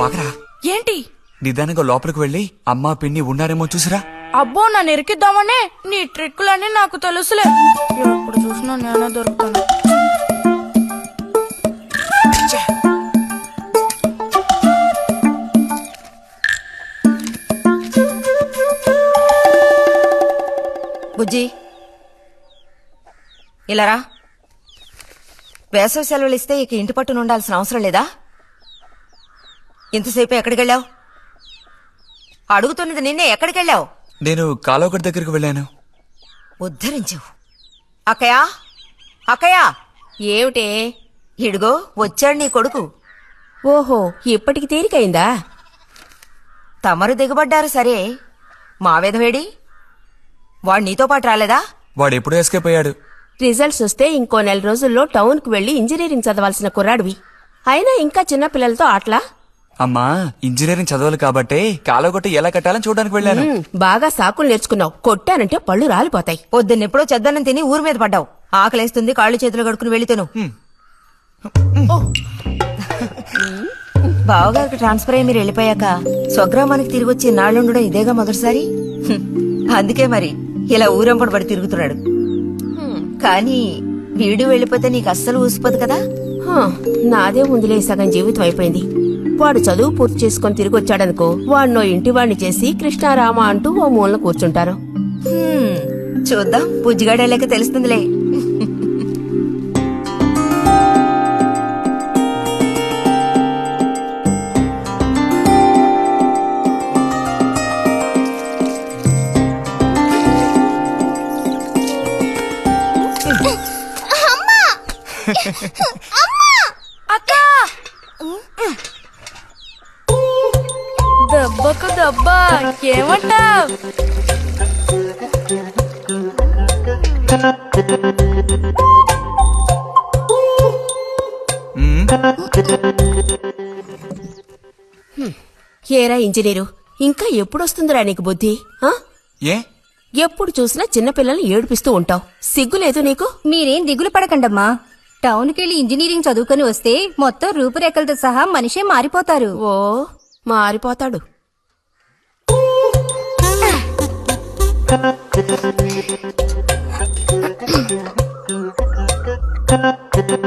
ఆగరా. ఏంటి? నిదానంగా లోపలికి వెళ్ళి అమ్మా పిన్ని ఉన్నారేమో చూసిరా. అబ్బో నన్ను ఎరికిద్దామనే నీ ట్రిక్కులన్నీ నాకు తెలుసులే. ఎప్పుడు చూసినా నేనే దొరుకుతాను. బుజ్జి ఇలారా. వేసవి సెలవులు ఇస్తే ఇక ఇంటి పట్టున ఉండాల్సిన అవసరం లేదా? ఇంతసేపు ఎక్కడికెళ్ళావు? అడుగుతున్నది నిన్నే, ఎక్కడికెళ్ళావు? నేను కాలువగడ్డ దగ్గరికి వెళ్ళాను. ఉద్ధరించావు. అక్కయ్యా, అక్కయ్యా. ఏమిటే? ఇడుగో వచ్చాడు నీ కొడుకు. ఓహో, ఇప్పటికి తేలికైందా? తమరు దిగబడ్డారు సరే, మా విధవేడి వాడు నీతో పాటు రాలేదా? వాడు ఎప్పుడూ ఎస్కేప్ అయ్యాడు. రిజల్ట్స్ వస్తే ఇంకో 4 రోజుల్లో టౌన్ కు వెళ్లి ఇంజనీరింగ్ చదవాల్సిన కుర్రాడివి. అయినా ఇంకా చిన్న పిల్లలతో ఆటలా? అమ్మా, ఇంజనీరింగ్ చదవాలి కాబట్టే కాలువగొట్ట ఎలా కట్టాలని చూడడానికి వెళ్ళాను. బాగా సాకులు నేర్చుకున్నావు. కొట్టానంటే పళ్ళు రాలిపోతాయి. పొద్దున్నెప్పుడో చెద్దన్నం తిని ఊరి మీద పడ్డావు. ఆకలేస్తుంది, కాళ్ళు చేతులు కడుకుని వెళ్ళి తిను. బావగారికి ట్రాన్స్ఫర్ అయ్యి మీరు వెళ్ళిపోయాక స్వగ్రామానికి తిరిగి వచ్చి నాళ్ళుండడం ఇదేగా మొదటిసారి. అందుకే మరి ఇలా ఊరంపడి పడి తిరుగుతున్నాడు. కానీ వీడు వెళ్ళిపోతే నీకు అస్సలు ఊసిపోదు కదా. నాదే ముందులే, సగం జీవితం అయిపోయింది. వాడు చదువు పూర్తి చేసుకుని తిరిగి వచ్చాడనుకో, వాడినో ఇంటి వాడిని చేసి కృష్ణారామ అంటూ ఓ మూలన కూర్చుంటారు. చూద్దాం, బుజ్జిగాడేలేక తెలుస్తుందిలే. అక్క, దెబ్బకు దెబ్బ ఏమంటావ్? ఏరా ఇంజనీరు, ఇంకా ఎప్పుడొస్తుందిరా నీకు బుద్ధి? ఏ ఎప్పుడు చూసినా చిన్నపిల్లల్ని ఏడిపిస్తూ ఉంటావు. సిగ్గులేదు నీకు? మీరేం దిగులు పడకండమ్మా. టౌన్కెళ్ళి ఇంజనీరింగ్ చదువుకొని వస్తే మొత్తం రూపురేఖలతో సహా మనిషే మారిపోతారు. ఓ, మారిపోతాడు.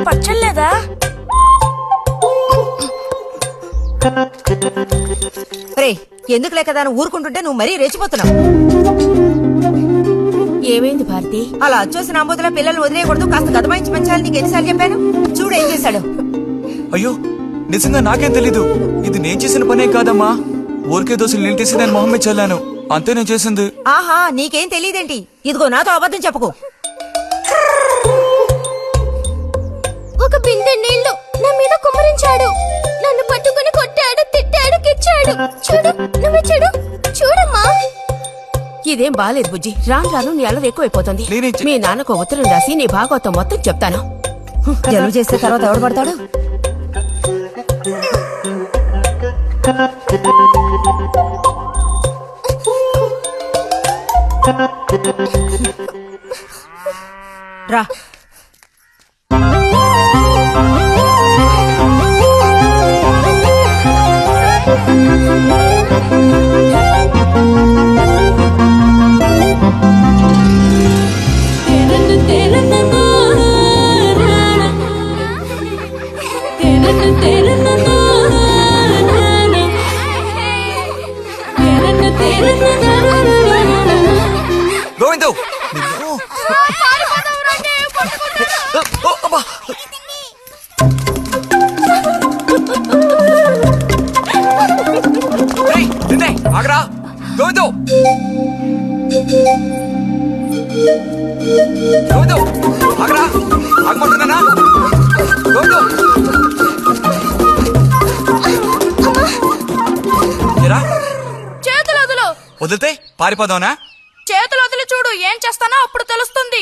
పచ్చలేదా? రే, ఎందుకు లేకదా ఊరుకుంటుంటే నువ్వు మరీ రెచ్చిపోతున్నావు. ఏమైంది భారతి? అలా అచ్చోసిన అంబోతుల పిల్లల్ని వదిలేయకూడదు, కాస్త గదమాయించి పెంచాలని నీకు ఎన్నిసార్లు చెప్పాను? చూడు ఏం చేశాడు. అయ్యో, నిజంగా నాకేం తెలీదు. ఇది నేను చేసిన పనే కాదమ్మా. ఊరికే దోశలు నీళ్ళు తీసి నేను మొహం మీద చల్లాను, అంతే నేను చేసింది. ఆహా, నీకేం తెలియదేంటి? ఇదిగో నాతో అబద్ధం చెప్పుకో. ఒక బిందె నీళ్లు నా మీద కుమ్మరించాడు. నన్ను పట్టుకుని కొట్టాడు, తిట్టాడు, కిచ్చాడు. చూడు, నువ్వు చూడు, చూడమ్మా. ఇదేం బాలేదు బుజ్జి. రాను రాను నీ అల్లరి ఎక్కువైపోతుంది. మీ నాన్నకు ఉత్తరం రాసి నీ భాగవతం మొత్తం చెప్తాను. జలుబు చేస్తే తర్వాత ఎవడు పడతాడు? రా. గోవిందు, ఆగరా. గోవిందు, గోవిందు, ఆగరా. ఆగమంటున్నానా? గోవిందు, చేతులు వదులు. వదిలితే పారిపోదావునా? చేతులు వదిలి చూడు, ఏం చేస్తానో అప్పుడు తెలుస్తుంది.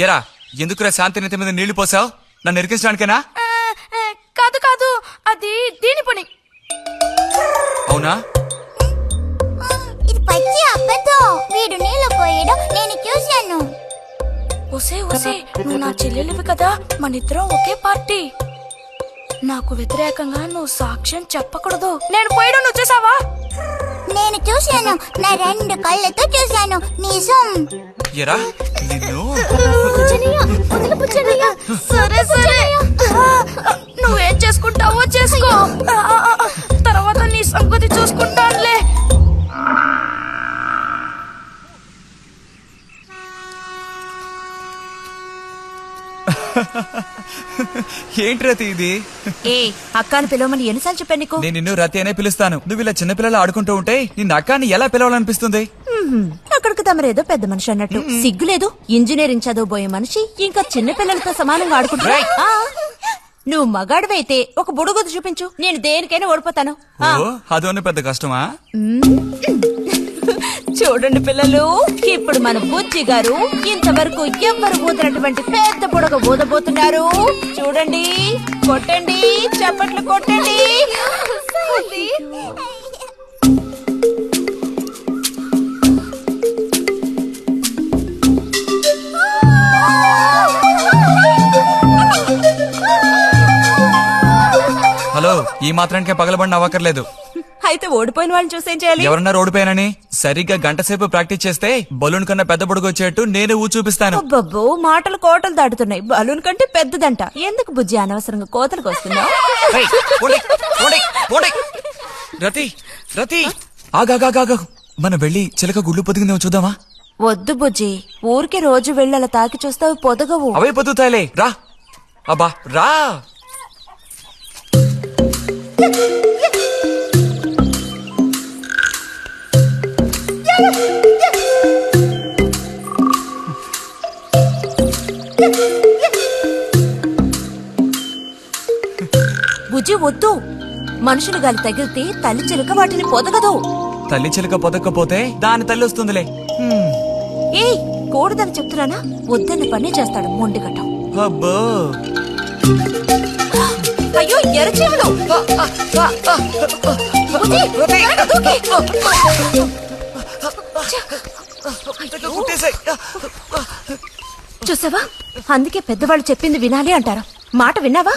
ఎరా, ఎందుకురా శాంతి నెత్తి మీద నీళ్లు పోసావు? నన్ను ఎరికించడానికేనా? కాదు కాదు, అది దీని పని. అవునా? ఇది పచ్చి అబద్ధం. వీడు నీళ్ళు పోయడం నేను చూశాను. ఒసే ఒసే, నువ్వు నా చెల్లెలివి కదా, మనిద్దరం ఒకే పార్టీ. నాకు వ్యతిరేకంగా నువ్వు సాక్ష్యం చెప్పకూడదు. నేను పోయడం నువ్వు చూసావా? నేను చూశాను, నా 2 కళ్ళతో చూశాను. నిజం. ఎరా నిన్ను సరే సరే, నువ్వేం చేసుకుంటావో చేసుకో. తర్వాత నీ సంగతి చూసుకుంటానులే. ఏంటి రతి ఇది? ఏ అక్కాని పిలవమని ఎన్నిసార్లు చెప్పాను నీకు? నేను నిన్ను రతి అనే పిలుస్తాను. నువ్వు ఇలా చిన్నపిల్లలు ఆడుకుంటూ ఉంటే నిన్న అక్కాని ఎలా పిలవాలనిపిస్తుంది? అక్కడికి తమరేదో పెద్ద మనిషి అన్నట్టు. సిగ్గులేదు? ఇంజనీరింగ్ చదవబోయే మనిషి ఇంకా చిన్న పిల్లలతో సమానంగా ఆడుకుంటా. నువ్వు మగాడివైతే ఒక బుడుగుద్దు చూపించు, నేను దేనికైనా ఓడిపోతాను. ఓ అదోనే పెద్ద కష్టమా? చూడండి పిల్లలు, ఇప్పుడు మన బుజ్జి గారు ఇంతవరకు ఎవ్వరు ఊదినటువంటి పెద్ద బుడగ ఊదబోతున్నారు. చూడండి, కొట్టండి, చప్పట్లు కొట్టండి. హలో, ఈ మాత్రానికే పగలబడిన అవ్వకర్లేదు. అయితే ఓడిపోయిన వాళ్ళని చూసేం చేయాలి? ఎవరన్నా ఓడిపోయానని సరిగ్గా గంట సేపు ప్రాక్టీస్ చేస్తే బలూన్ కన్నా పెద్ద పొడుగు వచ్చేట్టు నేనే ఊ చూపిస్తాను. అబ్బబ్బో, మాటలు కోటలు దాటుతున్నాయి. బలూన్ కంటే పెద్దదంట. ఎందుకు బుజ్జి అనవసరంగా కోతలకు వస్తున్నావు? ఏయ్, పోండి, పోండి, పోండి. రతి రతి ఆగాగాగా, మనం వెళ్ళి చిలక గుళ్ళు పొదిగిందేమో చూద్దామా? వద్దు బుజ్జి, ఊరికే రోజు వెళ్ళి అలా తాకి చూస్తావు, పొదగవు. అవే పొద్దుతాయిలే, రా. అబ్బా రా. బుజ్జి వద్దు, మనుషులు గాలి తగిలితే తల్లి చిలుక వాటిని పొదగదు. తల్లి చిలక పొదక్కపోతే దాని తల్లి వస్తుందిలే. ఏయ్, కూడదని చెప్తున్నానా? వద్దన్న పని చేస్తాడు మొండిగట్టం. అబ్బో, అయ్యో ఎర్రచీమలు! బుజ్జి, త్వరగా దూకి. కుట్టేసాయి. చూసావా, అందుకే పెద్దవాళ్ళు చెప్పింది వినాలి అంటారు. మాట విన్నావా?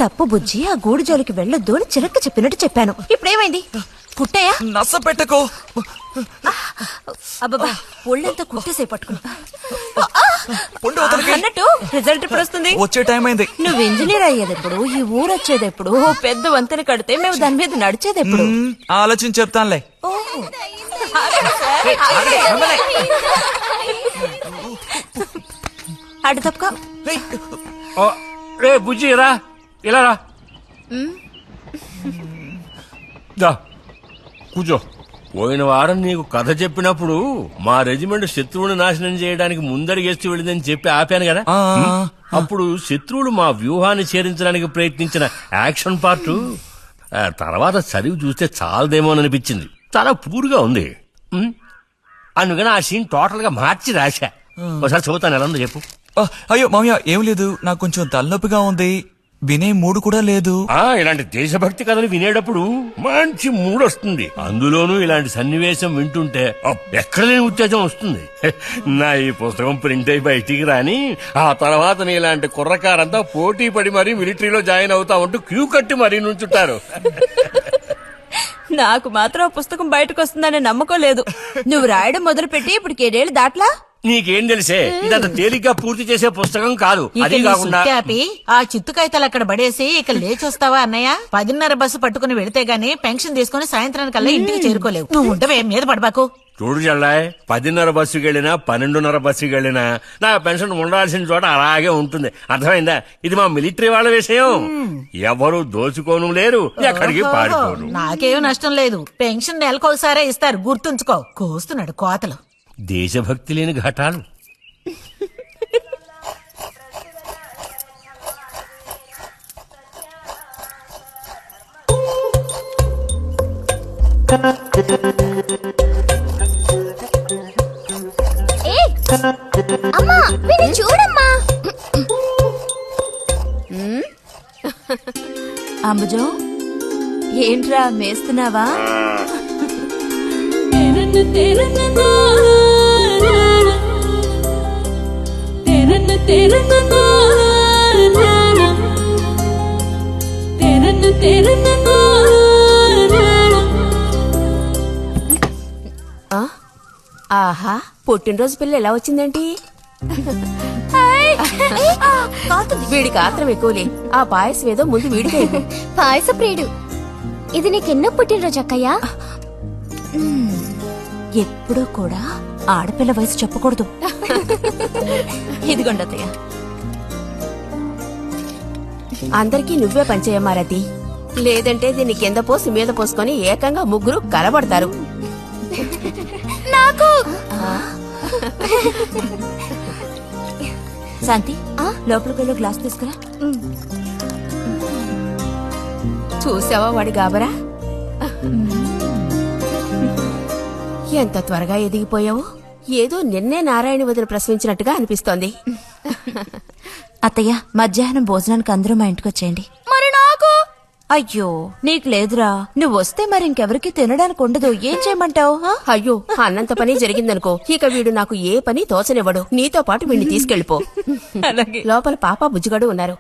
తప్పు బుజ్జి, ఆ గూడు జోలికి వెళ్ళొద్దు అని చిలక చెప్పినట్టు చెప్పాను. ఇప్పుడేమైంది? కుట్టాయా? నచ్చ పెట్టుకో. అబ్బబ్బా, ఒళ్ళంతా కుట్టేసే పట్టుకున్నా. పొండి అవతలకి. అన్నట్టు రిజల్ట్ ఇప్పుడు వస్తుంది. వచ్చే టైం అయింది. నువ్వు ఇంజనీర్ అయ్యేదెప్పుడు? ఈ ఊరు వచ్చేదెప్పుడు? ఓ పెద్ద వంతెన కడితే మేము దాని మీద నడిచేదెప్పుడు? ఆలోచించి చెప్తానులే. ఓహో. అటు తప్పక. రే బుజ్జి రా, ఇలా రా. దా, కూర్చో. పోయిన వారం నీకు కథ చెప్పినప్పుడు మా రెజిమెంట్ శత్రువుని నాశనం చేయడానికి ముందడిగేస్తూ వెళ్ళిందని చెప్పి ఆపాను కదా. అప్పుడు శత్రువులు మా వ్యూహాన్ని చేరించడానికి ప్రయత్నించిన యాక్షన్ పార్ట్ తర్వాత చదివి చూస్తే చాలదేమోననిపించింది. చాలా పూర్గా ఉంది. అందుకని ఆ సీన్ టోటల్ గా మార్చి రాశా. ఒకసారి చదువుతాను, ఎలా ఉందో చెప్పు. అయ్యో మామయ్య, ఏం లేదు, నాకు కొంచెం తలనొప్పిగా ఉంది. వినే మూడు కూడా లేదు. ఇలాంటి దేశభక్తి కథలు వినేటప్పుడు మంచి మూడ్ వస్తుంది. అందులోనూ ఇలాంటి సన్నివేశం వింటుంటే ఎక్కడ లేని ఉత్తేజం వస్తుంది. నా ఈ పుస్తకం ప్రింట్ అయి బయటికి రాని ఆ తర్వాత నీ ఇలాంటి కుర్రకారంతా పోటీ పడి మరీ మిలిటరీలో జాయిన్ అవుతా ఉంటూ క్యూ కట్టి మరీ నుంచుంటారు. నాకు మాత్రం ఆ పుస్తకం బయటకు వస్తుందనే నమ్మకం లేదు. నువ్వు రాయడం మొదలుపెట్టి ఇప్పుడు 7 దాట్లా. నీకేం తెలిసే, ఇదంత తేలిగ్గా పూర్తి చేసే పుస్తకం కాదు. అది కాకుండా ఆ చిత్తు కాగితాలు అక్కడ పడేసి ఇక లేచొస్తావా అన్నయ్య? 10:30 బస్సు పట్టుకుని వెళితే గానీ పెన్షన్ తీసుకుని సాయంత్రానికల్లా ఇంటికి చేరుకోలేవు. నువ్వు ఉండవే, మీద పడబాకు. చూడు జల్లాయ్, 10:30 బస్సుకి వెళ్ళినా 12:30 బస్సుకి వెళ్ళినా నా పెన్షన్ ఉండాల్సిన చోట అలాగే ఉంటుంది. అర్థమైందా? ఇది మా మిలిటరీ వాళ్ళ విషయం. ఎవరు దోచుకోను లేరు, ఎక్కడికి పారిపోరు. నాకేం నష్టం లేదు. పెన్షన్ నెలకోసారే ఇస్తారు, గుర్తుంచుకో. కోస్తున్నాడు కోతలు. దేశభక్తి లేని ఘటాలు. అమ్మా, వీడిని చూడమ్మా. అంబుజం, ఏంట్రా మేస్తున్నావా? ఆ? ఆహా పుట్టినరోజు పిల్ల ఎలా వచ్చిందేంటి వీడికి ఆత్రం ఎక్కువలే ఆ పాయసం ఏదో ముందు వీడికే ఇవ్వు. పాయస ప్రియుడు. ఇది నీకెన్నో పుట్టినరోజు అక్కయ్యా? ఎప్పుడూ కూడా ఆడపిల్ల వయసు చెప్పకూడదు. ఇదిగోండి అత్తయ్య. అందరికీ నువ్వే పంచేయమ్మారతి లేదంటే దీన్ని కింద పోసి మీద పోసుకొని ఏకంగా ముగ్గురు కలబడతారు నాకు శాంతి లోపలికి వెళ్ళి గ్లాస్ తీసుకురా. చూసావా వాడి గాబరా ఎంత త్వరగా ఎదిగిపోయావు ఏదో నిన్నే నారాయణ వదిన ప్రసవించినట్టుగా అనిపిస్తోంది అత్తయ్య మధ్యాహ్నం భోజనానికి అందరూ మా ఇంటికి వచ్చేయండి. మరి నాకు అయ్యో నీకు లేదురా, నువ్వు వస్తే మరి ఇంకెవరికి తినడానికి ఉండదు. ఏం చేయమంటావు? అయ్యో అన్నంత పని జరిగిందనుకో ఇక వీడు నాకు ఏ పని తోచనివ్వడు నీతో పాటు వీడిని తీసుకెళ్లిపో లోపల పాప బుజ్జిగాడు ఉన్నారు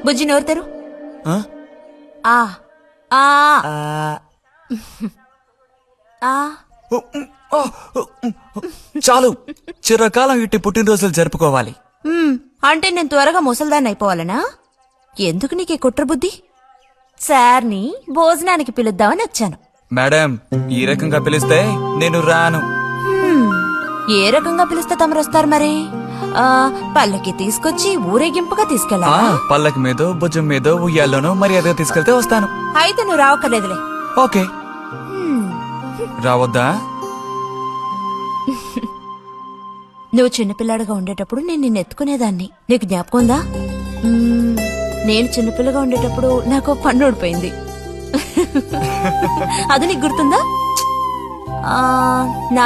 బుజ్జి నోరు తెరు. ఆ? ఆ ఆ ఆ చాలు, చిరకాలం ఇట్టి పుట్టినరోజులు జరుపుకోవాలి. అంటే నేను త్వరగా ముసల్దాన్ని అయిపోవాలనా? ఎందుకు నీకే కుట్ర బుద్ధి? సార్ని భోజనానికి పిలుద్దామని వచ్చాను. మేడం, ఈ రకంగా పిలిస్తే నేను రాను. ఏ రకంగా పిలిస్తే తమరు వస్తారు మరి? పల్లకి తీసుకొచ్చి ఊరేగింపుగా తీసుకెళ్ళా? పల్లకి మీదో భుజం మీదో ఉయ్యాల్లోనో మర్యాదగా తీసుకెళ్తే వస్తాను. అయితే నువ్వు రావక్కర్లేదులే. ఓకే, రావద్దా? నువ్వు చిన్నపిల్లాడిగా ఉండేటప్పుడు నేను నిన్ను ఎత్తుకునేదాన్ని. నీకు జ్ఞాపకం ఉందా? నేను చిన్నపిల్లగా ఉండేటప్పుడు నాకు పన్ను ఊడిపోయింది. అది నీకు గుర్తుందా?